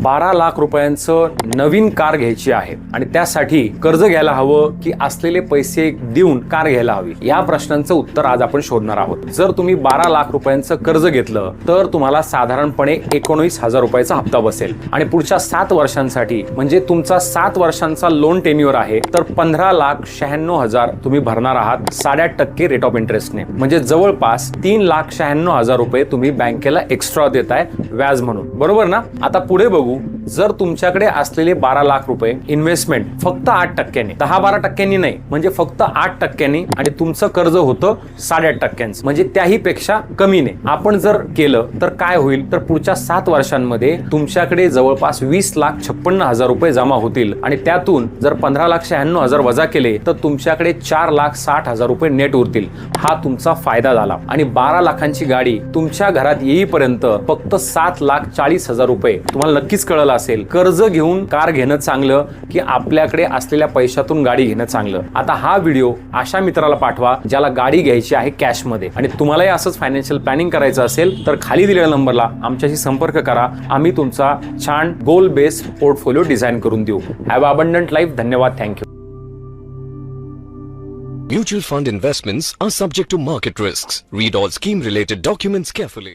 12 लाख रुपयांचं नवीन कार घ्यायची आहे आणि त्यासाठी कर्ज घ्यायला हवं की असलेले पैसे देऊन कार घ्यायला हवी, या प्रश्नांचं उत्तर आज आपण शोधणार आहोत. जर तुम्ही 12 लाख रुपयांचं कर्ज घेतलं तर तुम्हाला साधारणपणे 19,000 रुपयाचा हप्ता बसेल आणि पुढच्या 7 वर्षांसाठी म्हणजे तुमचा 7 वर्षांचा लोन टेन्युअर आहे तर 15,96,000 तुम्ही भरणार आहात 8.5% रेट ऑफ इंटरेस्टने. म्हणजे जवळपास 3,96,000 रुपये तुम्ही बँकेला एक्स्ट्रा देताय व्याज म्हणून, बरोबर ना? आता पुढे बघू. जर तुमच्याकडे असलेले 12 लाख रुपये इन्व्हेस्टमेंट फक्त 8%, 10-12% नाही, म्हणजे फक्त 8% आणि तुमचं कर्ज होतं 8.5% म्हणजे त्याही पेक्षा कमीने आपण जर केलं तर काय होईल तर पुढच्या 7 वर्षांमध्ये तुमच्याकडे जवळपास 20,56,000 रुपये जमा होतील आणि त्यातून जर 15,96,000 वजा केले तर तुमच्याकडे 4,60,000 रुपये नेट उरतील. हा तुमचा फायदा झाला. आणि 12 लाखांची गाडी तुमच्या घरात येईपर्यंत फक्त 7,40,000 रुपये. तुम्हाला नक्कीच कळलं असेल, कर्ज घेऊन कार घेणं चांगलं की आपल्याकडे असलेल्या पैशातून गाडी घेणं चांगलं. आता हा व्हिडिओ अशा मित्राला पाठवा ज्याला गाडी घ्यायची आहे कॅश मध्ये. आणि तुम्हालाही असंच फायनान्शियल प्लॅनिंग करायचं असेल तर खाली दिलेल्या नंबरला आमच्याशी संपर्क करा. आम्ही तुमचा छान गोल बेस्ड पोर्टफोलिओ डिझाईन करून देऊ. Have abundant life. धन्यवाद. Thank you. Mutual fund investments are subject to market risks. Read all scheme related documents carefully.